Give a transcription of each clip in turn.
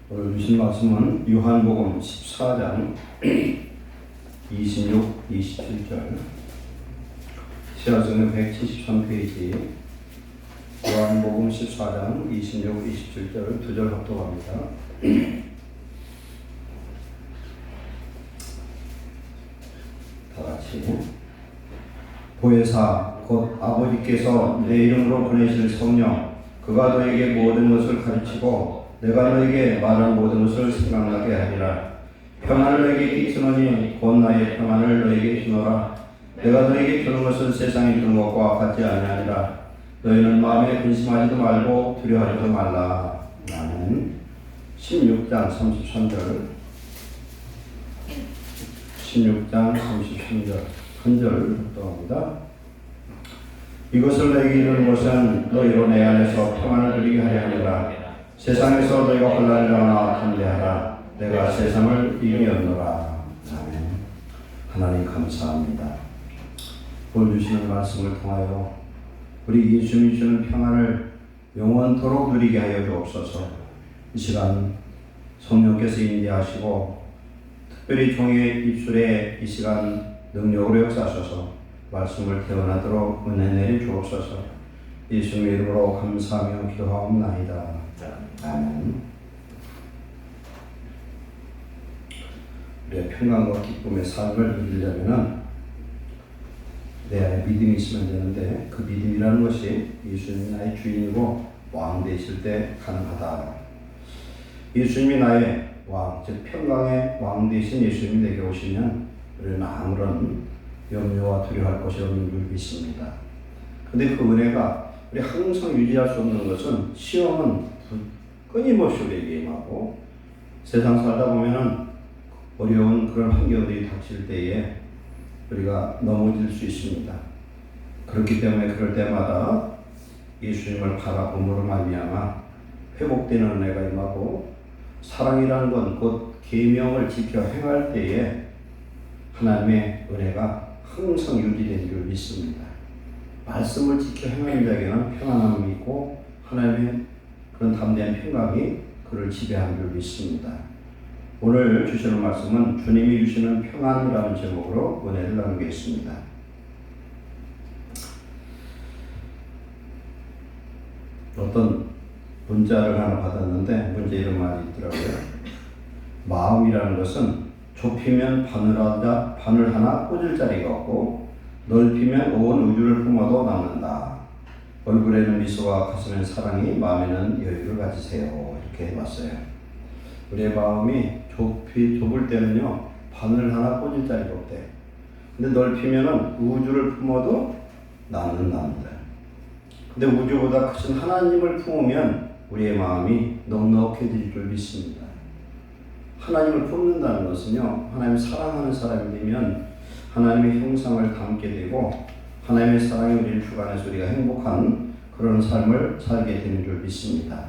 오늘 주신 말씀은 요한복음 14장 26, 27절 시라성의 173페이지 요한복음 14장 26, 27절 두 절 합독합니다. 다같이 보혜사 곧 아버지께서 내 이름으로 보내실 성령 그가 너에게 모든 것을 가르치고 내가 너에게 말한 모든 것을 생각나게 하리라. 평안을 너에게 주노니 곧 나의 평안을 너에게 주노라. 내가 너에게 주는 것은 세상이 주는 것과 같지 아니하니라. 너희는 마음에 근심하지도 말고 두려워하지도 말라. 아멘. 16장 33절 16장 33절 한 절 합독합니다. 이것을 너에게 이루는 것은 너희로 내 안에서 평안을 누리게 하려 함이라. 세상에서 너희가 혼란을 당하나 담대하라. 내가 세상을 이기었노라. 아멘. 하나님 감사합니다. 오늘 주시는 말씀을 통하여 우리 예수님이 주는 평안을 영원토록 누리게 하여 주옵소서. 이 시간 성령께서 인도하시고 특별히 종의 입술에 이 시간 능력으로 역사하셔서 말씀을 태어나도록 은혜 내려 주옵소서. 예수님의 이름으로 감사하며 기도하옵나이다. 아멘. 우리의 평강과 기쁨의 삶을 누리려면 내 안에 믿음이 있으면 되는데 그 믿음이라는 것이 예수님이 나의 주인이고 왕 되실 때 가능하다. 예수님이 나의 왕, 즉 평강의 왕 되신 예수님이 내게 오시면 우리는 아무런 염려와 두려워할 것이 없는 줄 믿습니다. 그런데 그 은혜가 우리 항상 유지할 수 없는 것은 시험은 끊임없이 우리에게 임하고 세상 살다 보면은 어려운 그런 환경들이 닥칠 때에 우리가 넘어질 수 있습니다. 그렇기 때문에 그럴 때마다 예수님을 바라봄으로 말미암아 회복되는 은혜가 임하고 사랑이라는 건 곧 계명을 지켜 행할 때에 하나님의 은혜가 항상 유지되는 줄 믿습니다. 말씀을 지켜 행하는 자에게는 평안함이 있고 하나님의 그런 담대한 평강이 그를 지배하는 줄 믿습니다. 오늘 주시는 말씀은 주님이 주시는 평안이라는 제목으로 은혜를 나누겠습니다. 어떤 문자를 하나 받았는데 문제 이런 말이 있더라고요. 마음이라는 것은 좁히면 바늘 하나 꽂을 자리가 없고 넓히면 온 우주를 품어도 남는다. 얼굴에는 미소와 가슴엔 사랑이 마음에는 여유를 가지세요. 이렇게 해봤어요. 우리의 마음이 좁을 때는요 바늘 하나 꽂을 자리가 없대요. 근데 넓히면은 우주를 품어도 남는답니다. 근데 우주보다 크신 하나님을 품으면 우리의 마음이 넉넉해질 줄 믿습니다. 하나님을 품는다는 것은요 하나님을 사랑하는 사람이 되면 하나님의 형상을 담게 되고 하나님의 사랑이 우리를 주관해서 우리가 행복한 그런 삶을 살게 되는 줄 믿습니다.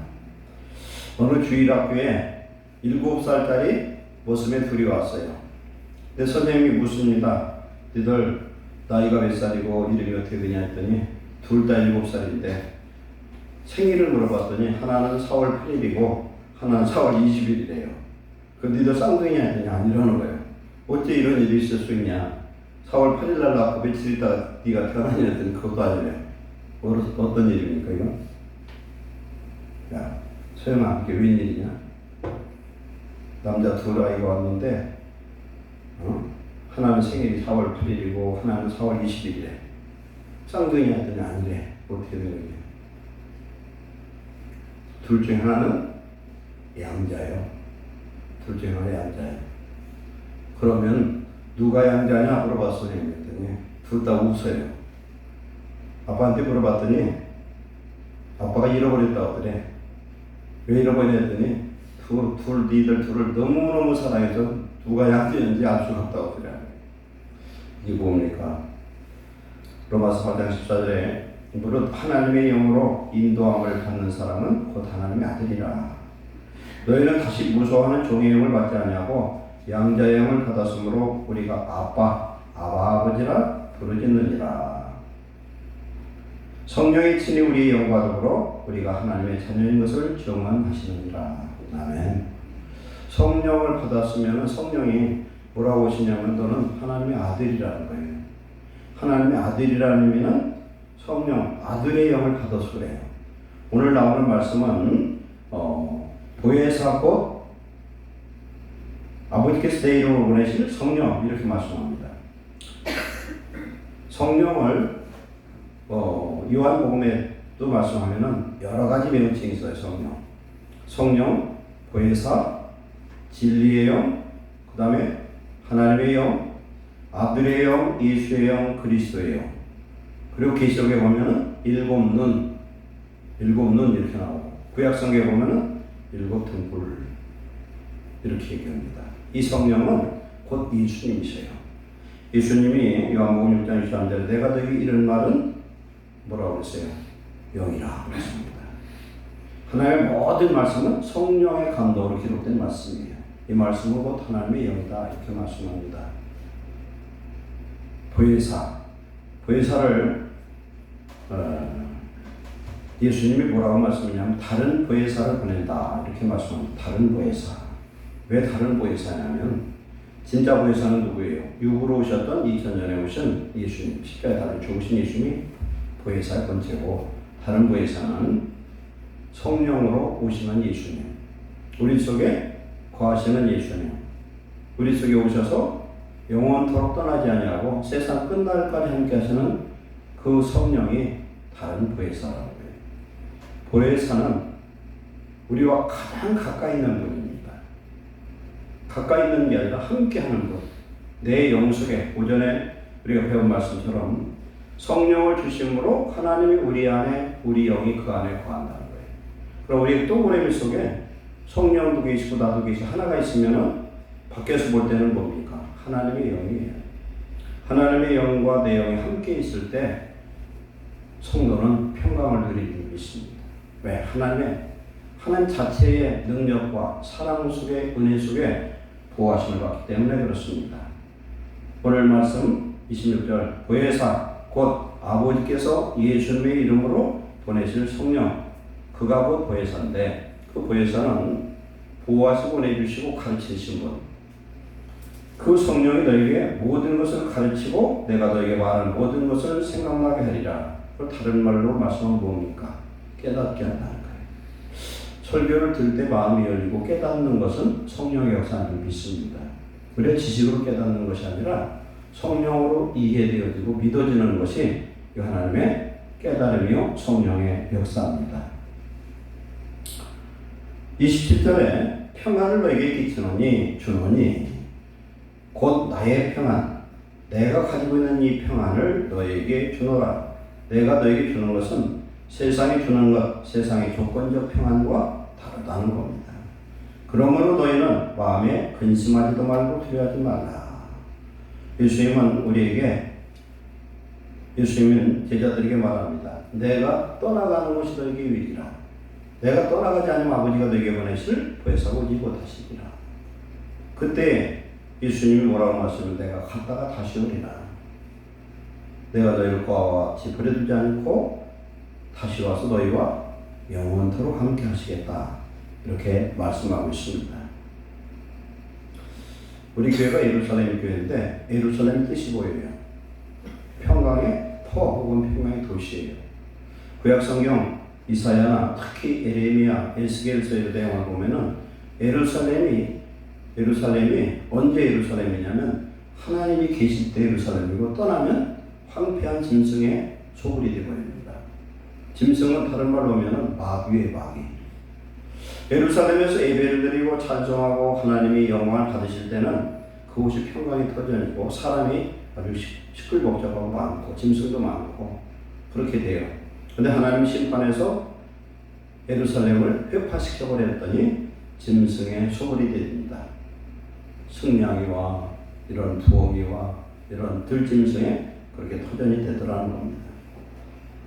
어느 주일학교에 7살짜리 모습에 둘이 왔어요. 근데 선생님이 묻습니다. 너희들 나이가 몇 살이고 이름이 어떻게 되냐 했더니 둘 다 7살인데 생일을 물어봤더니 하나는 4월 8일이고 하나는 4월 20일이래요. 근데 너희들 쌍둥이냐 했더니 아니라는 거예요. 어째 이런 일이 있을 수 있냐. 4월 8일 날 낳고 며칠 있다 네가 태어나냐 했더니 그것도 아니래. 어떤 일입니까 이거? 야 소영아 이게 웬일이냐? 남자 둘 아이가 왔는데 하나는 생일이 4월 8일이고 하나는 4월 20일이래. 쌍둥이냐 했더니 아니래. 어떻게 된 거냐? 둘 중에 하나는 양자예요. 둘 중에 하나는 양자예요. 그러면 누가 양자냐 물어봤어요. 그랬더니 둘 다 웃어요. 아빠한테 물어봤더니 아빠가 잃어버렸다고 그래. 왜 잃어버렸냐 했더니 니들 둘을 너무너무 사랑해서 누가 양자인지 알 수가 없다고 그래. 이게 뭡니까? 로마서 8장 14절에 무릇 하나님의 영으로 인도함을 받는 사람은 곧 하나님의 아들이라. 너희는 다시 무서워하는 종의 영을 받지 아니하고 양자의 영을 받았으므로 우리가 아빠 아버지라 부르짖느니라. 성령이 친히 우리의 영과 더불어 우리가 하나님의 자녀인 것을 증언하시느니라. 아멘. 성령을 받았으면 성령이 뭐라고 하시냐면 너는 하나님의 아들이라는 거예요. 하나님의 아들이라는 의미는 성령, 아들의 영을 받아서 그래요. 오늘 나오는 말씀은 보혜사 곧 아버지께서 내 이름으로 보내실 성령 이렇게 말씀합니다. 성령을 요한복음에도 말씀하면은 여러 가지 명칭이 있어요. 성령, 보혜사, 진리의 영, 그 다음에 하나님의 영, 아들의 영, 예수의 영, 그리스도의 영. 그리고 계시록에 보면은 일곱 눈 이렇게 나오고, 구약성경에 보면은 일곱 등불 이렇게 얘기합니다. 이 성령은 곧 예수님이세요. 예수님이 요한복음 6장 23절에 내가 너에게 이런 말은 뭐라고 했어요? 영이라 그랬습니다. 하나님의 모든 말씀은 성령의 감동으로 기록된 말씀이에요. 이 말씀은 곧 하나님의 영이다 이렇게 말씀합니다. 보혜사를 예수님이 뭐라고 말씀하냐면 다른 보혜사를 보낸다 이렇게 말씀합니다. 다른 보혜사. 왜 다른 보혜사냐면 진짜 보혜사는 누구예요? 육으로 오셨던 2000년에 오신 예수님, 십자가에 달려 죽으신 예수님이 보혜사의 번째고, 다른 보혜사는 성령으로 오시는 예수님, 우리 속에 거하시는 예수님, 우리 속에 오셔서 영원토록 떠나지 아니하고 세상 끝날까지 함께 하시는 그 성령이 다른 보혜사라고 해요. 보혜사는 우리와 가장 가까이 있는 분입니다. 가까이 있는 게 아니라 함께 하는 분. 내 영 속에 오전에 우리가 배운 말씀처럼 성령을 주심으로 하나님이 우리 안에, 우리 영이 그 안에 거한다는 거예요. 그럼 우리 동그라미 속에 성령도 계시고 나도 계시고 하나가 있으면은 밖에서 볼 때는 뭡니까? 하나님의 영이에요. 하나님의 영과 내 영이 함께 있을 때 성도는 평강을 누리는 줄 믿습니다. 왜? 하나님 자체의 능력과 사랑 속에, 은혜 속에 보호하심을 받기 때문에 그렇습니다. 오늘 말씀 26절 보혜사 곧 아버지께서 예수님의 이름으로 보내실 성령, 그가 곧 보혜사인데, 그 보혜사는 보호하시고 보내주시고 가르치신 분. 그 성령이 너에게 모든 것을 가르치고 내가 너에게 말하는 모든 것을 생각나게 하리라. 그 다른 말로 말씀은 뭡니까? 깨닫게 한다는 거예요. 설교를 들을 때 마음이 열리고 깨닫는 것은 성령의 역사를 믿습니다. 그래 지식으로 깨닫는 것이 아니라 성령으로 이해되어지고 믿어지는 것이 하나님의 깨달음이요 성령의 역사입니다. 27절에 평안을 너에게 주노니 곧 나의 평안, 내가 가지고 있는 이 평안을 너에게 주노라. 내가 너에게 주는 것은 세상이 주는 것, 세상의 조건적 평안과 다르다는 겁니다. 그러므로 너희는 마음에 근심하지도 말고 두려워하지 말라. 예수님은 제자들에게 말합니다. 내가 떠나가는 것이 너에게 유익이라. 내가 떠나가지 않으면 아버지가 너에게 보내실 보혜사가 오지 못하시리라. 그때 예수님이 뭐라고 말씀을 내가 갔다가 다시 오리라. 내가 너희를 과와 같이 버려두지 않고 다시 와서 너희와 영원토록 함께 하시겠다. 이렇게 말씀하고 있습니다. 우리 교회가 예루살렘 교회인데 예루살렘 뜻이 뭐예요? 평강의 터 혹은 평강의 도시예요. 구약성경 이사야나 특히 에레미야, 에스겔서의 내용을 보면은 예루살렘이 언제 예루살렘이냐면 하나님이 계실 때 예루살렘이고 떠나면 황폐한 짐승의 소굴이 되어버립니다. 짐승은 다른 말로 하면 마귀의 마귀. 예루살렘에서 예배를 드리고 찬송하고 하나님이 영광을 받으실 때는 그곳이 평강이 터져있고 사람이 아주 시끌벅적하고 많고 짐승도 많고 그렇게 돼요. 그런데 하나님 심판에서 예루살렘을 회파시켜 버렸더니 짐승의 소굴이 됩니다. 승냥이와 이런 부엉이와 이런 들짐승의 그렇게 터전이 되더라는 겁니다.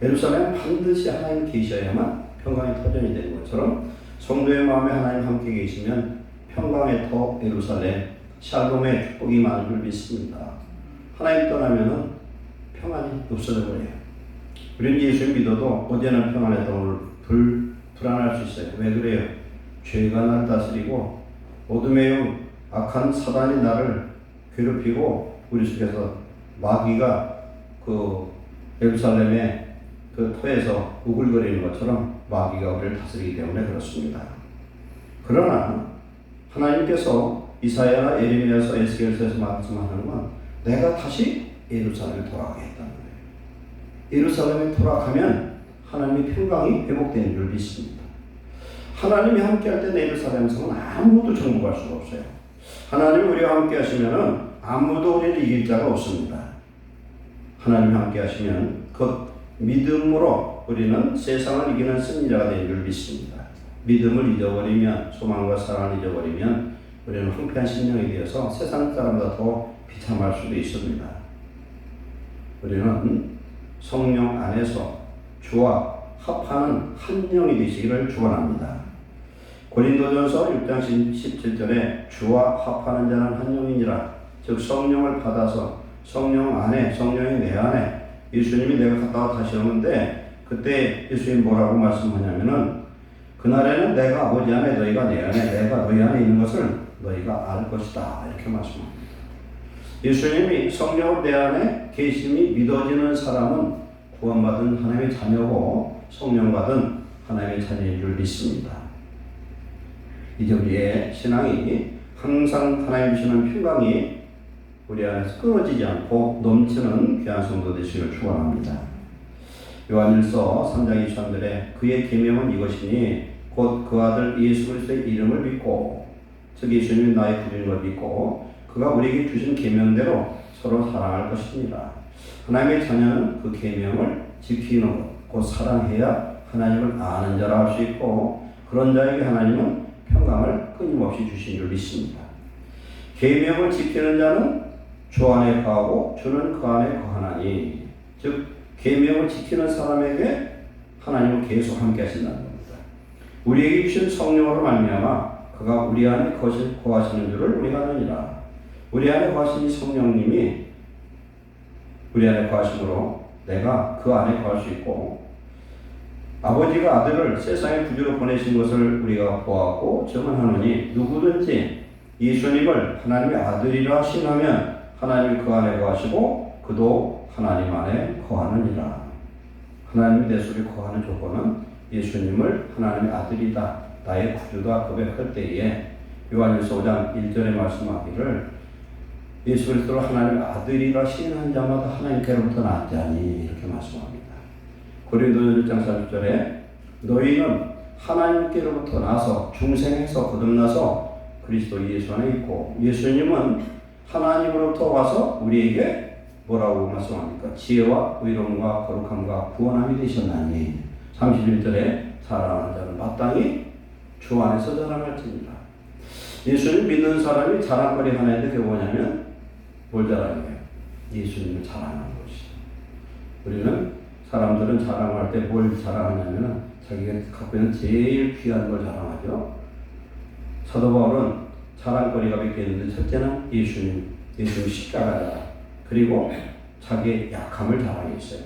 예루살렘은 반드시 하나님 계셔야만 평강의 터전이 되는 것처럼 성도의 마음에 하나님 함께 계시면 평강의 터 예루살렘, 샬롬의 축복이 많은 줄 믿습니다. 하나님 떠나면은 평안이 없어져 버려요. 우리는 예수 믿어도 어제는 평안했던 오늘 불안할 수 있어요. 왜 그래요? 죄가 날 다스리고 어둠의 악한 사단이 나를 괴롭히고 우리 속에서 마귀가 그 예루살렘의 그 터에서 우글거리는 것처럼 마귀가 우리를 다스리기 때문에 그렇습니다. 그러나 하나님께서 이사야나 예레미야서 에스겔서에서 말씀하는 건 내가 다시 예루살렘에 돌아가게 했다는 거예요. 예루살렘에 돌아가면 하나님의 평강이 회복되는 줄 믿습니다. 하나님이 함께할 때 예루살렘 성은 아무도 정복할 수가 없어요. 하나님이 우리와 함께 하시면 아무도 우리를 이길 자가 없습니다. 하나님이 함께 하시면 그 믿음으로 우리는 세상을 이기는 승리자가 되는 줄 믿습니다. 믿음을 잊어버리면, 소망과 사랑을 잊어버리면 우리는 황폐한 심령이 되어서 세상 사람보다 더 비참할 수도 있습니다. 우리는 성령 안에서 주와 합하는 한 영이 되시기를 축원합니다. 고린도전서 6장 17절에 주와 합하는 자는 한 영이니라. 즉 성령을 받아서 성령 안에, 성령이 내 안에, 예수님이 내가 갔다가 다시 오는데 그때 예수님 뭐라고 말씀하냐면은 그날에는 내가 아버지 안에, 너희가 내 안에, 내가 너희 안에 있는 것을 너희가 알 것이다. 이렇게 말씀합니다. 예수님이 성령으로 내 안에 계심이 믿어지는 사람은 구원받은 하나님의 자녀고 성령받은 하나님의 자녀인 줄 믿습니다. 이제 우리의 신앙이 항상 하나님 주시는 평강이 우리 안에서 끊어지지 않고 넘치는 귀한 성도 되시기를 축원합니다. 요한일서 3장 23절에 그의 계명은 이것이니 곧 그 아들 예수 그리스도의 이름을 믿고 즉 예수님이 나의 구주인 걸 믿고 그가 우리에게 주신 계명대로 서로 사랑할 것입니다. 하나님의 자녀는 그 계명을 지키는 것, 곧 사랑해야 하나님을 아는 자라 할 수 있고 그런 자에게 하나님은 평강을 끊임없이 주신 줄 믿습니다. 계명을 지키는 자는 주 안에 거하고 주는 그 안에 거하나니 즉 계명을 지키는 사람에게 하나님은 계속 함께 하신다는 겁니다. 우리에게 주신 성령으로 말미암아 그가 우리 안에 거하시는 줄을 우리가 아느니라. 우리 안에 거하신 성령님이 우리 안에 거하심으로 내가 그 안에 거할 수 있고 아버지가 아들을 세상의 구주로 보내신 것을 우리가 보았고 증언하노니 누구든지 예수님을 하나님의 아들이라 신하면 하나님이 그 안에 거하시고 그도 하나님 안에 거하느니라. 하나님이 내 속에 거하는 조건은 예수님을 하나님의 아들이다, 나의 구주다 고백할 때에 요한일서 5장 1절에 말씀하기를 예수 그리스도를 하나님의 아들이라 시인한 자마다 하나님께로부터 났자니 이렇게 말씀합니다. 고린도전 1장 30절에 너희는 하나님께로부터 나서 중생에서 거듭나서 그리스도 예수 안에 있고 예수님은 하나님으로부터 와서 우리에게 뭐라고 말씀합니까? 지혜와 의로움과 거룩함과 구원함이 되셨나니 31절에 사랑하는 자는 마땅히 주 안에서 자랑할지니라. 예수님 믿는 사람이 자랑거리 하나인데 그게 뭐냐면 뭘 자랑해요? 예수님을 자랑하는 것이죠. 우리는 사람들은 자랑할 때 뭘 자랑하냐면 자기가 갖고 있는 제일 귀한 걸 자랑하죠. 사도 바울은 자랑거리가 몇 개 있는데 첫째는 예수님 십자가다. 그리고 자기의 약함을 자랑했어요.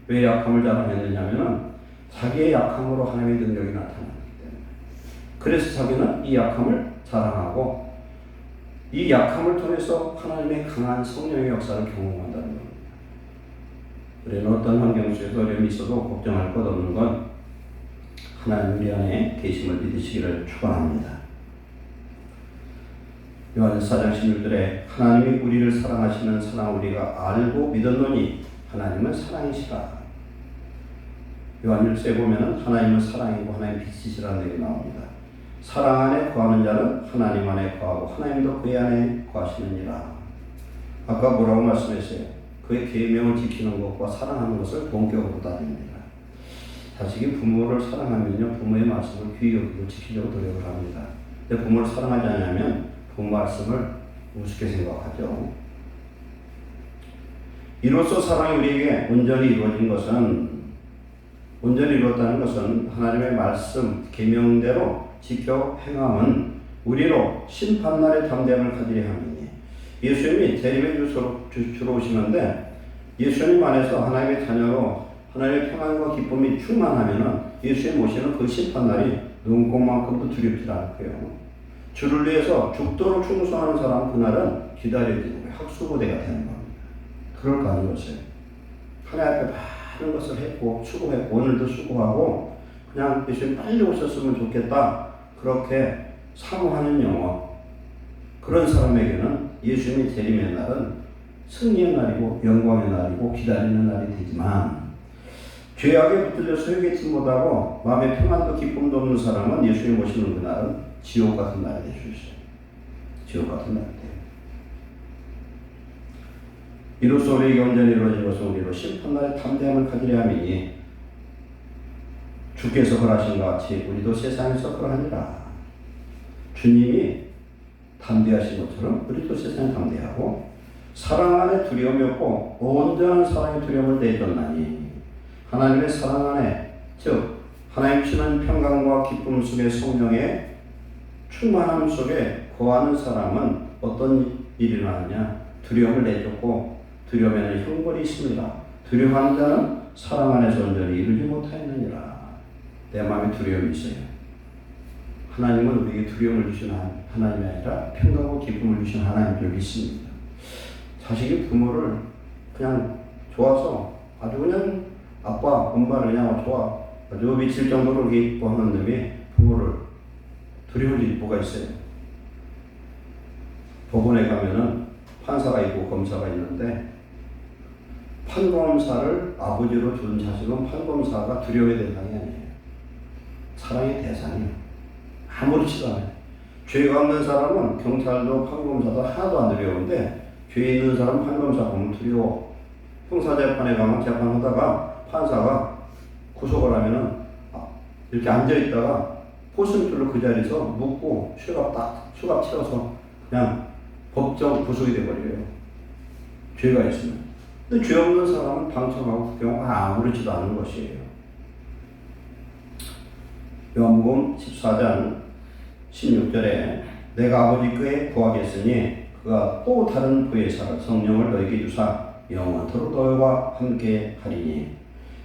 왜 약함을 자랑했느냐면 자기의 약함으로 하나님의 능력이 나타나기 때문에. 그래서 자기는 이 약함을 자랑하고 이 약함을 통해서 하나님의 강한 성령의 역사를 경험한다는 겁니다. 우리는 어떤 환경 속에서 어려움이 있어도 걱정할 것 없는 건 하나님 우리 안에 계심을 믿으시기를 축원합니다. 요한일서 4장 16절에 하나님이 우리를 사랑하시는 사랑 우리가 알고 믿었노니 하나님은 사랑이시라. 요한일서에 보면 하나님은 사랑이고 하나님 빛이시라는 얘기 나옵니다. 사랑 안에 거하는 자는 하나님 안에 거하고 하나님도 그의 안에 거하시느니라. 아까 뭐라고 말씀했어요? 그의 계명을 지키는 것과 사랑하는 것을 본격으로 따집니다. 자식이 부모를 사랑하면요 부모의 말씀을 귀히 여기고 지키려고 노력을 합니다. 근데 부모를 사랑하지 않으면 부모 말씀을 우습게 생각하죠. 이로써 사랑이 우리에게 온전히 이루어진 것은 온전히 이루었다는 것은 하나님의 말씀 계명대로 지켜 행함은 우리로 심판날의 담대함을 가지려 함이니 예수님이 재림의 주로 오시는데 예수님 안에서 하나님의 자녀로 하나님의 평안과 기쁨이 충만하면 예수님 오시는 그 심판날이 눈꽃만큼도 두렵지 않고요. 주를 위해서 죽도록 충성하는 사람 그날은 기다려지는 거예요. 학수고대가 되는 겁니다. 그럴 거 아니었어요. 하나님 앞에 많은 것을 했고 수고했고 오늘도 수고하고 그냥 예수님 빨리 오셨으면 좋겠다 그렇게 사모하는 영혼 그런 사람에게는 예수님이 재림의 날은 승리의 날이고 영광의 날이고 기다리는 날이 되지만 죄악에 붙들려서 회개치 못하고 마음의 평안도 기쁨도 없는 사람은 예수님 오시는 그날은 지옥 같은 날이 될 수 있어요. 지옥 같은 날이 돼요. 이로써 우리에게 온전히 이루어진 것은 우리로 심판날의 담대함을 가지려 함이니 주께서 그러하신 것 같이 우리도 세상에서 그러하니라. 주님이 담대하신 것처럼 우리도 세상에 담대하고 사랑 안에 두려움이 없고 온전한 사랑의 두려움을 내줬나니 하나님의 사랑 안에 즉 하나님 주시는 평강과 기쁨 속의 성령의 충만함 속에 거하는 사람은 어떤 일이 일어나느냐 두려움을 내줬고 두려움에는 형벌이 있습니다. 두려워하는 자는 사랑 안에서 온전히 이루지 못하였느니라. 내 마음에 두려움이 있어요. 하나님은 우리에게 두려움을 주시는 하나님이 아니라 평강과 기쁨을 주시는 하나님 줄 믿습니다. 자식이 부모를 그냥 좋아서 아주 그냥 아빠, 엄마를 그냥 좋아 아주 미칠 정도로 기뻐하는 놈이 부모를 두려울 일이 뭐가 있어요. 법원에 가면은 판사가 있고 검사가 있는데 판검사를 아버지로 둔 자식은 판검사가 두려움의 대상이 아니에요. 사랑의 대상이에요. 아무렇지도 않아요. 죄가 없는 사람은 경찰도 판검사도 하나도 안 두려운데 죄 있는 사람은 판검사 보면 두려워. 형사재판에 가면 재판하다가 판사가 구속을 하면은 이렇게 앉아있다가 포승줄로 그 자리에서 묶고 슈갑 채워서 그냥 법정 구속이 돼버려요. 죄가 있으면. 근데 죄 없는 사람은 방청하고 그 경우가 아무렇지도 않은 것이에요. 요한복음 14장 16절에 내가 아버지께 구하겠으니 그가 또 다른 보혜사를 성령을 너에게 주사 영원토록 너희와 함께 하리니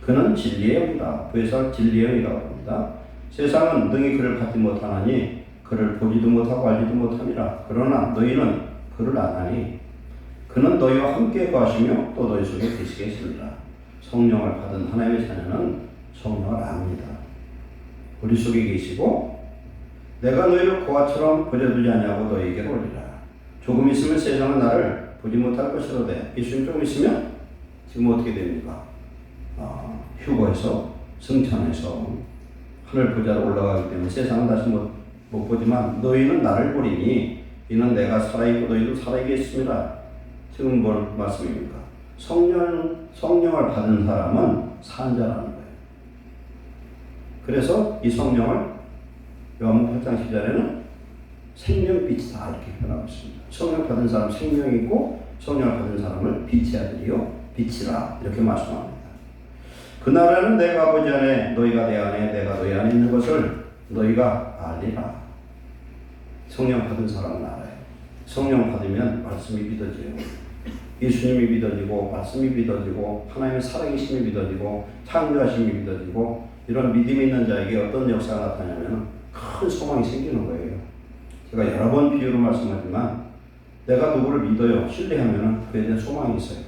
그는 진리의 영이다. 보혜사를 진리의 영이라고 합니다. 세상은 능히 그를 받지 못하나니 그를 보지도 못하고 알지도 못함이라. 그러나 너희는 그를 아나니 그는 너희와 함께 거하시며 또 너희 속에 계시겠습니다. 성령을 받은 하나님의 자녀는 성령을 압니다. 우리 속에 계시고 내가 너희를 고아처럼 버려두지 않냐고 너희에게 올리라. 조금 있으면 세상은 나를 보지 못할 것이로되 예수님 조금 있으면 지금 어떻게 됩니까? 휴거해서 승천해서 하늘 보좌로 올라가기 때문에 세상은 다시 못 보지만 너희는 나를 보리니 이는 내가 살아있고 너희도 살아있겠습니다. 지금 뭘 말씀입니까? 성령을 받은 사람은 산 자라는 거예요. 그래서 이 성령을 요한복음 8장 10절에는 생명빛이다 이렇게 표현하고 있습니다. 성령 받은 사람 생명이 있고 성령을 받은 사람을 빛의 아들이요 빛이라 이렇게 말씀합니다. 그 나라는 내가 아버지 안에 너희가 내 안에 내가 너희 안에 있는 것을 너희가 알리라. 성령 받은 사람은 알아요. 성령 받으면 말씀이 믿어져요. 예수님이 믿어지고 말씀이 믿어지고 하나님의 살아계심이 믿어지고 창조하심이 믿어지고 이런 믿음이 있는 자에게 어떤 역사가 나타나면 큰 소망이 생기는 거예요. 제가 여러 번 비유로 말씀하지만 내가 누구를 믿어요. 신뢰하면 그에 대한 소망이 있어요.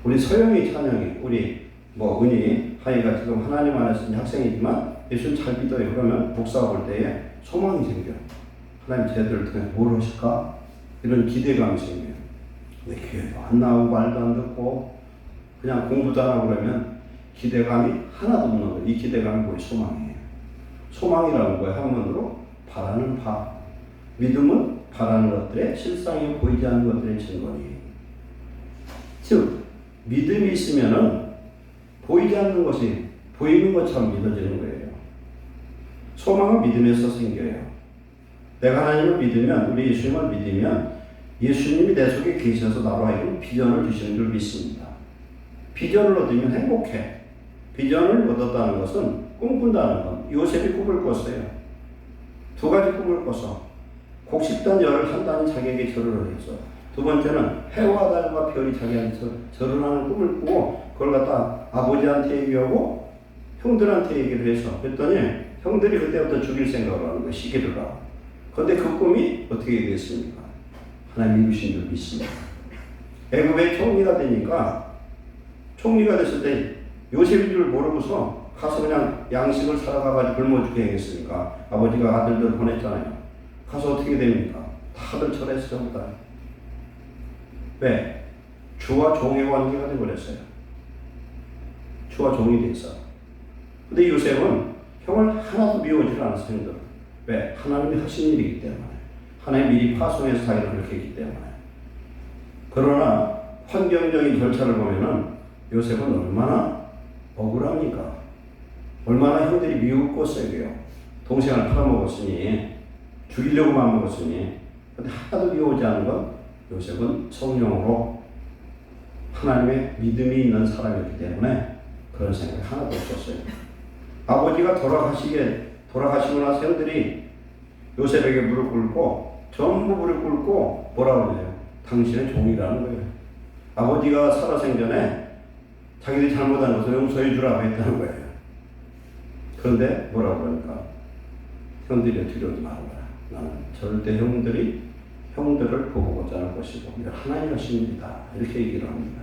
우리 서영이 찬영이 우리 은희 하이가 지금 하나님 안에서 학생이지만 예수님 잘 믿어요. 그러면 목사가 볼 때에 소망이 생겨요. 하나님 쟤들 통해 뭘 하실까? 이런 기대감이 생겨요. 근데 교회도 안 나오고 말도 안 듣고 그냥 공부도 안 하고 그러면 기대감이 하나도 없는 거예요. 이 기대감이 뭐예요? 소망이에요. 소망이라는 거예요. 한문으로 바라는 바. 믿음은 바라는 것들의 실상이 보이지 않는 것들의 증거니. 즉 믿음이 있으면은 보이지 않는 것이 보이는 것처럼 믿어지는 거예요. 소망은 믿음에서 생겨요. 내가 하나님을 믿으면 우리 예수님을 믿으면 예수님이 내 속에 계셔서 나로 하여금 비전을 주시는 줄 믿습니다. 비전을 얻으면 행복해. 비전을 얻었다는 것은 꿈꾼다는 건 요셉이 꿈을 꿨어요. 두 가지 꿈을 꿨어. 곡식단 11단이 자기에게 절을 했어. 두 번째는 해와 달과 별이 자기한테 절을 하는 꿈을 꾸고 그걸 갖다 아버지한테 얘기하고 형들한테 얘기를 해서 그랬더니 형들이 그때부터 죽일 생각을 하는 거야. 시기를 하고. 그런데 그 꿈이 어떻게 됐습니까? 하나님 이루신 줄 믿습니다. 애굽의 총리가 되니까, 총리가 됐을 때 요셉인 줄 모르고서 가서 그냥 양식을 사다가가지고 굶어 죽게 했으니까 아버지가 아들들 보냈잖아요. 가서 어떻게 됩니까? 다들 철회해서 전부 다. 왜? 주와 종의 관계가 되어버렸어요. 주와 종이 됐어. 근데 요셉은 형을 하나도 미워하지 않았어, 형들. 왜? 하나님이 하신 일이기 때문에. 하나님 미리 파송해서 자기를 그렇게 했기 때문에. 그러나 환경적인 절차를 보면은 요셉은 얼마나 억울합니까? 얼마나 형들이 미웠겠어요. 동생을 팔아먹었으니, 죽이려고만 먹었으니. 근데 하나도 미워하지 않은 건 요셉은 성령으로 하나님의 믿음이 있는 사람이었기 때문에 그런 생각이 하나도 없었어요. 아버지가 돌아가시고 나서 형들이 요셉에게 무릎 꿇고, 전부 무릎 꿇고 뭐라고 그래요? 당신의 종이라는 거예요. 아버지가 살아생전에 자기들이 잘못한 것을 용서해 주라고 했다는 거예요. 그런데 뭐라고 그러니까? 형들이 두려워하지 말아라. 나는 절대 형들을 보고자 할 것이고 하나님 하신 일이다. 이렇게 얘기를 합니다.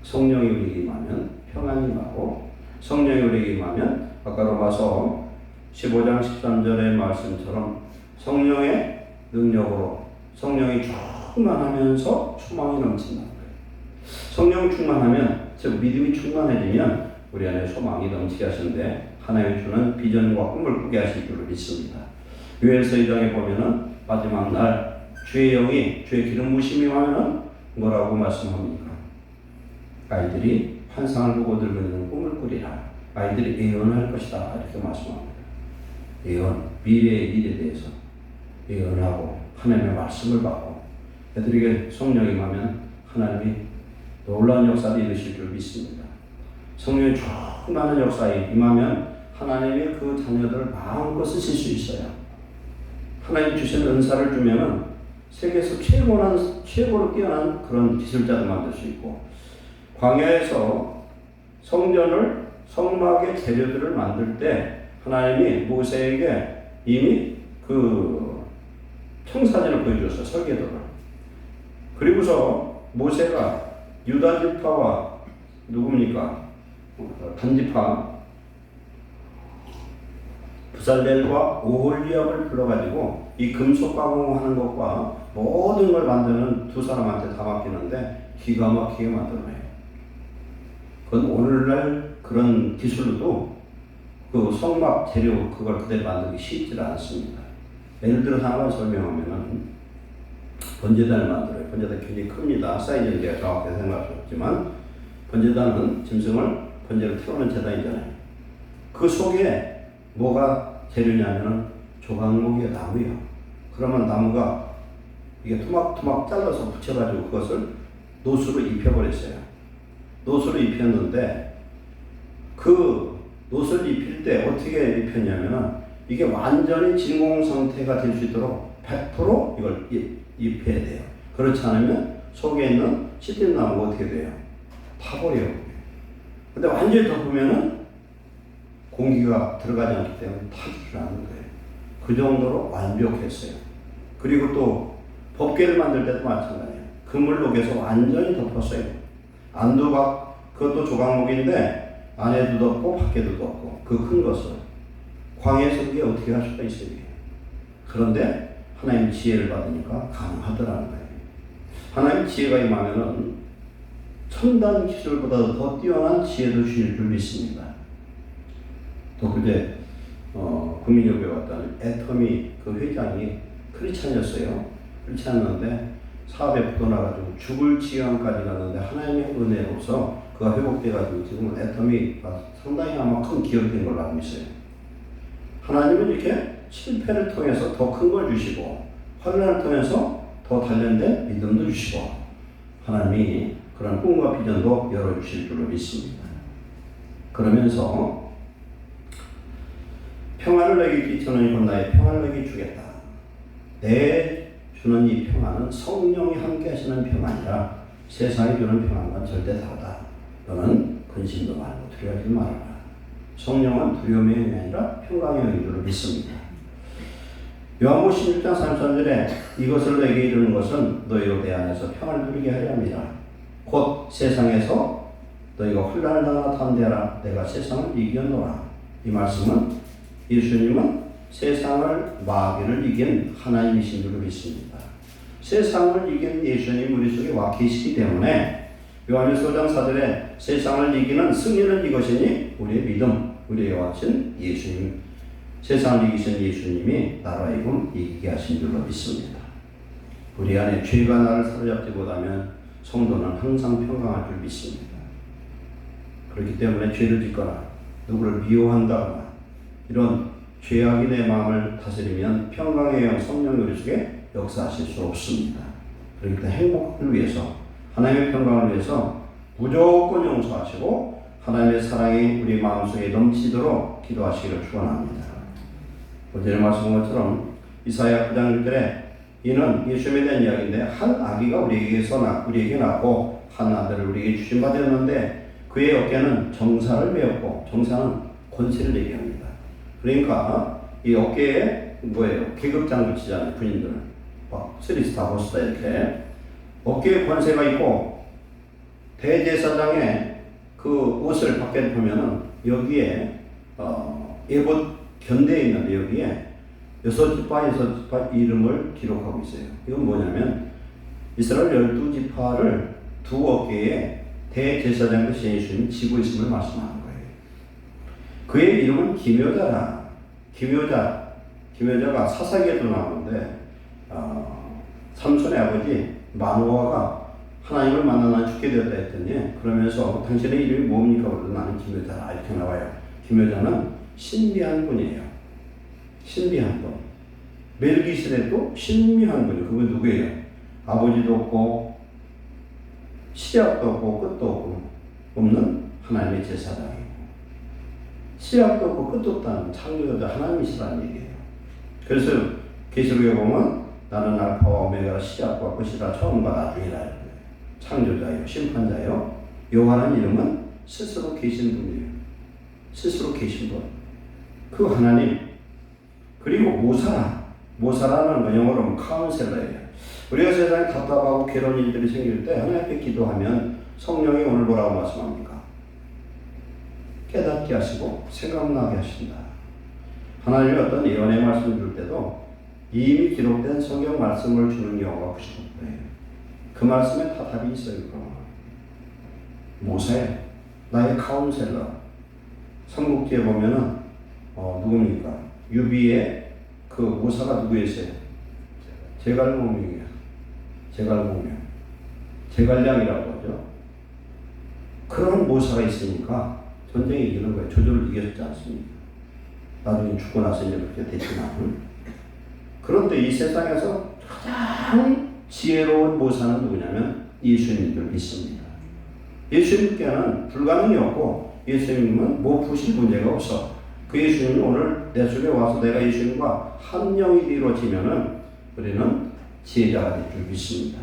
성령이 우리에게 임하면 평안이 임하고, 성령이 우리에게 임하면 아까 로마서 15장 13절의 말씀처럼 성령의 능력으로 성령이 충만하면서 소망이 넘친다는 거예요. 성령 충만하면, 즉 믿음이 충만해지면 우리 안에 소망이 넘치게 하시는데 하나님이 주는 비전과 꿈을 꾸게 하실 줄로 믿습니다. 요엘서 2장에 보면은 마지막 날 주의 영이, 주의 기름 부심이 하면은 뭐라고 말씀합니까? 아이들이 환상을 보고 들고 있는 꿈을 꾸리라. 아이들이 예언할 것이다. 이렇게 말씀합니다. 예언, 미래의 일에 대해서 예언하고 하나님의 말씀을 받고 애들에게 성령이 임하면 하나님이 놀라운 역사를 이루실 줄 믿습니다. 성령이 충만한 역사에 임하면 하나님의 그 자녀들을 마음껏 쓰실 수 있어요. 하나님 주신 은사를 주면은 세계에서 최고로 뛰어난 그런 기술자도 만들 수 있고, 광야에서 성전을, 성막의 재료들을 만들 때 하나님이 모세에게 이미 그 청사진을 보여주었어요. 설계도를. 그리고서 모세가 유다 지파와 누굽니까? 단지파 부살렐과 오홀리압을 불러가지고 이 금속 가공하는 것과 모든 걸 만드는 두 사람한테 다 맡기는데 기가 막히게 만들어내요. 그건 오늘날 그런 기술로도 그 성막 재료 그걸 그대로 만들기 쉽지 않습니다. 예를 들어 하나만 설명하면은 번제단을 만들어요. 번제단 굉장히 큽니다. 사이즈는 제가 정확하게 생각할 수 없지만 번제단은 짐승을 번제로 태우는 제단이잖아요. 그 속에 뭐가 재료냐면은 조각목이에요. 나무예요. 그러면 나무가 이게 토막토막 잘라서 붙여가지고 그것을 노수로 입혀버렸어요. 노수로 입혔는데 그 노수를 입힐 때 어떻게 입혔냐면은 이게 완전히 진공 상태가 될 수 있도록 100% 이걸 입혀야 돼요. 그렇지 않으면 속에 있는 씹힌 나무가 어떻게 돼요? 타버려요. 근데 완전히 덮으면은 공기가 들어가지 않기 때문에 타지를 않는 거예요. 그 정도로 완벽했어요. 그리고 또 법궤를 만들 때도 마찬가지예요. 금을 녹여서 완전히 덮었어요. 안두박, 그것도 조각목인데 안에도 덮고 밖에도 덮고 그 큰 것을 광야에서 그게 어떻게 할 수가 있어요. 그런데 하나님 지혜를 받으니까 가능하더라는 거예요. 하나님 지혜가 임하면은 첨단 기술보다도 더 뛰어난 지혜도 주실 줄 믿습니다. 또 그때 국민연구에 왔던 애터미 그 회장이 크리스찬이었어요. 크리스찬이었는데 사업에 붙어나가지고 죽을 지경까지 갔는데 하나님의 은혜로서 그가 회복돼가지고 지금은 애터미가 상당히 아마 큰 기업이 된 걸로 알고 있어요. 하나님은 이렇게 실패를 통해서 더 큰 걸 주시고 환난을 통해서 더 단련된 믿음도 주시고 하나님이 그런 꿈과 비전도 열어주실 줄로 믿습니다. 그러면서 평안을 너에게 주노니 곧 나의 평안을 너에게 주겠다. 내 주는 이 평안은 성령이 함께 하시는 평안이라 세상이 주는 평안과 절대 다르다. 너는 근심도 말고 두려워하지 말아라. 성령은 두려움의 영이 아니라 평강의 영인 줄로 믿습니다. 요한복음 16장 33절에 이것을 내게 이르는 것은 너희로 내 안에서 평안을 누리게 하려 함이라. 곧 세상에서 너희가 혼란을 당하나 담대하라. 내가 세상을 이겼노라. 이 말씀은 예수님은 세상을 마귀를 이긴 하나님이신 줄로 믿습니다. 세상을 이긴 예수님 우리 속에 와 계시기 때문에 요한일서 5장 4절에 세상을 이기는 승리는 이것이니 우리의 믿음, 우리의 와신 예수님, 세상을 이기신 예수님이 나로 하여금 이기게 하신 줄로 믿습니다. 우리 안에 죄가 나를 사로잡지 못하면 성도는 항상 평강할 줄 믿습니다. 그렇기 때문에 죄를 짓거나 누구를 미워한다거나 이런 죄악이 내 마음을 다스리면 평강의 영 성령 우리 속에 역사하실 수 없습니다. 그러니까 행복을 위해서, 하나님의 평강을 위해서 무조건 용서하시고 하나님의 사랑이 우리 마음속에 넘치도록 기도하시기를 축원합니다. 어제 말씀한 것처럼 이사야 9장 1절에 이는 예수님에 대한 이야기인데 한 아기가 우리에게 낳고 한 아들을 우리에게 주신 바 되었는데 그의 어깨는 정사를 메었고, 정사는 권세를 얘기합니다. 그러니까 이 어깨에 뭐예요? 계급장 붙이잖아요. 군인들 막 쓰리스타 보스다 이렇게 어깨에 권세가 있고, 대제사장의 그 옷을 밖에 보면은 여기에 예봇 견대에 있는데 여기에 6지파 이름을 기록하고 있어요. 이건 뭐냐면 이스라엘 12지파를 두 어깨에 대제사장 대신 예수님이 지고 있음을 말씀하는 거예요. 그의 이름은 기묘자라. 기묘자가 사사기에도 나오는데 삼손의 아버지 마노아가 하나님을 만나 난 죽게 되었다 했더니 그러면서 당신의 이름이 뭡니까? 그러더니 나는 기묘자라 이렇게 나와요. 기묘자는 신비한 분이에요. 신비한 분. 멜기세덱도 신비한 분이에요. 그분 누구예요? 아버지도 없고 시작도 없고 끝도 없는 하나님의 제사장이고, 시작도 없고 끝도 없다는 창조자 하나님이시라는 얘기예요. 그래서 계시록에 보면 나는 알파와 오메가라 시작과 끝이라 처음과 나중이라. 창조자요, 심판자요. 여호와라는 이름은 스스로 계신 분이에요. 스스로 계신 분. 그 하나님. 그리고 모사라는 건 영어로는 카운셀러예요. 우리가 세상에 답답하고 괴로운 일들이 생길 때 하나님께 기도하면 성령이 오늘 뭐라고 말씀합니까? 깨닫게 하시고 생각나게 하신다. 하나님이 어떤 예언의 말씀을 줄 때도 이미 기록된 성경 말씀을 주는 경우가 90%예요. 그 말씀에 다 답이 있어요. 모세, 나의 카운셀러. 삼국지에 보면은 누굽니까? 유비의 그 모사가 누구였어요? 제갈몽이에요. 제갈량이라고 하죠. 그런 모사가 있으니까 전쟁에 이기는 거예요. 조조를 이겼지 않습니까? 나중에 죽고 나서 이제 그렇게 됐지만. 그런데 이 세상에서 가장 지혜로운 모사는 누구냐면 예수님을 믿습니다. 예수님께는 불가능이 없고 예수님은 뭐 부실 문제가 없어. 그 예수님이 오늘 내 속에 와서 내가 예수님과 한 영이 이루어지면은 우리는 지혜자가 될 줄 믿습니다.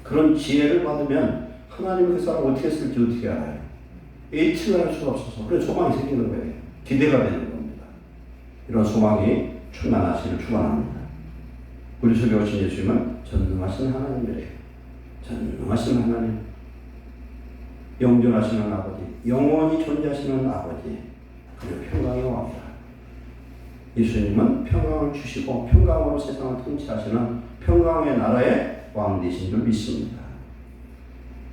그런 지혜를 받으면 하나님이 그 사람 어떻게 쓸지 어떻게 알아요? 예측을 할 수가 없어서 그래서 소망이 생기는 거예요. 기대가 되는 겁니다. 이런 소망이 충만하시기를 축원합니다. 우리 속에 오신 예수님은 전능하신 하나님이래요. 전능하신 하나님, 영존하시는 아버지, 영원히 존재하시는 아버지, 그리고 평강의 왕이다. 예수님은 평강을 주시고 평강으로 세상을 통치하시는 평강의 나라의 왕 되신 줄 믿습니다.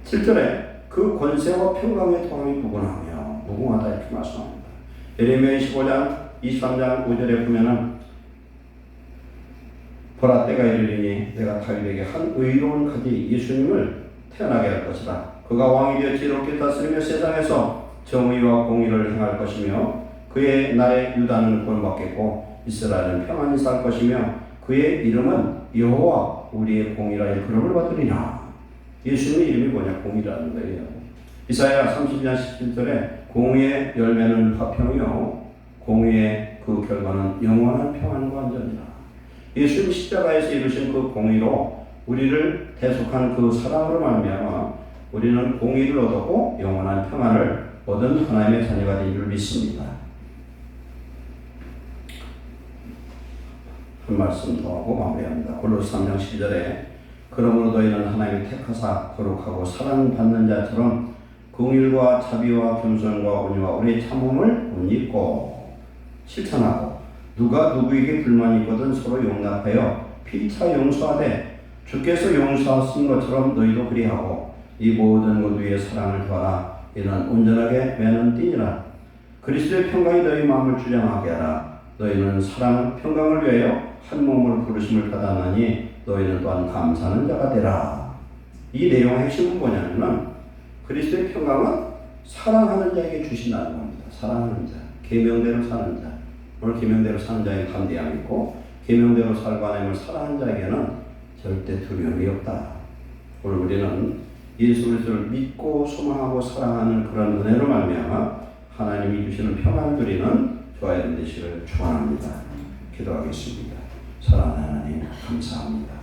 7절에 그 권세와 평강의 통함이 무궁하다 이렇게 말씀합니다. 예레미야 25장 23장 5절에 보면은 보라 때가 이르리니 내가 다윗에게 한 의로운 가지 예수님을 태어나게 할 것이다. 그가 왕이 되어 지혜롭게 다스리며 세상에서 정의와 공의를 행할 것이며 그의 나라에 유다는 구원받겠고 이스라엘은 평안히 살 것이며 그의 이름은 여호와 우리의 공의라 일컬음을 받으리라. 예수님의 이름이 뭐냐? 공의라는 거예요. 이사야 30장 17절에 공의의 열매는 화평이요 공의의 그 결과는 영원한 평안과 안전이라. 예수님 십자가에서 이루신 그 공의로 우리를 대속한 그 사랑으로 말미암아 우리는 공의를 얻었고 영원한 평안을 얻은 하나님의 자녀가 된 줄 믿습니다. 한 말씀 더 하고 마무리합니다. 골로새 3장 12절에 그러므로 너희는 하나님이 택하사 거룩하고 사랑받는 자처럼 긍휼과 자비와 겸손과 온유와 우리의 참음을 옷 입고 실천하고 누가 누구에게 불만이 있거든 서로 용납하여 피차 용서하되 주께서 용서하신 것처럼 너희도 그리하고 이 모든 것 위에 사랑을 더하라. 이는 온전하게 매는 띠니라. 그리스도의 평강이 너희 마음을 주장하게 하라. 너희는 사랑 평강을 위하여 한 몸으로 부르심을 받았나니 너희는 또한 감사하는 자가 되라. 이 내용의 핵심은 뭐냐면은 그리스도의 평강은 사랑하는 자에게 주신다는 겁니다. 사랑하는 자, 계명대로 사는 자. 오늘 계명대로 사는 자에게 담대함이 있고 계명대로 살고 하나님을 사랑하는 자에게는 절대 두려움이 없다. 오늘 우리는 예수 그리스도를 믿고 소망하고 사랑하는 그런 은혜로 말미암아 하나님이 주시는 평안을 누리는 저와 여러분 되시기를 축원합니다. 기도하겠습니다. 사랑하는 하나님 감사합니다.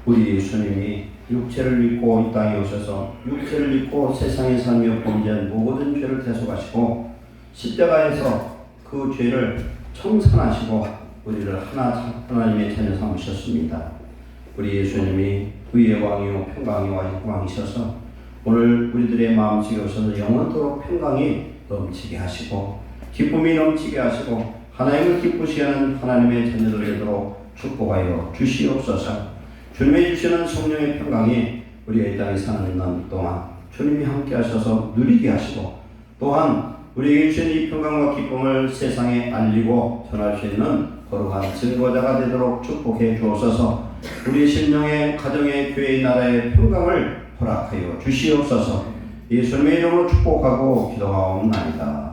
우리 예수님이 육체를 믿고 이 땅에 오셔서 육체를 믿고 세상에 살며 범죄한 모든 죄를 대속하시고 십자가에서 그 죄를 청산하시고 우리를 하나님의 자녀 삼으셨습니다. 우리 예수님이 의의 왕이요 평강의 왕이셔서 오늘 우리들의 마음속에 오셔서 영원토록 평강이 넘치게 하시고 기쁨이 넘치게 하시고 하나님을 기쁘시게 하는 하나님의 자녀들 되도록 축복하여 주시옵소서. 주님이 주시는 성령의 평강이 우리가 이 땅에 사는 날 동안 주님이 함께 하셔서 누리게 하시고 또한 우리에게 주신 이 평강과 기쁨을 세상에 알리고 전할 수 있는 거룩한 증거자가 되도록 축복해 주옵소서. 우리 심령의 가정의 교회의 나라의 평강을 허락하여 주시옵소서. 예수님의 이름으로 축복하고 기도하옵나이다.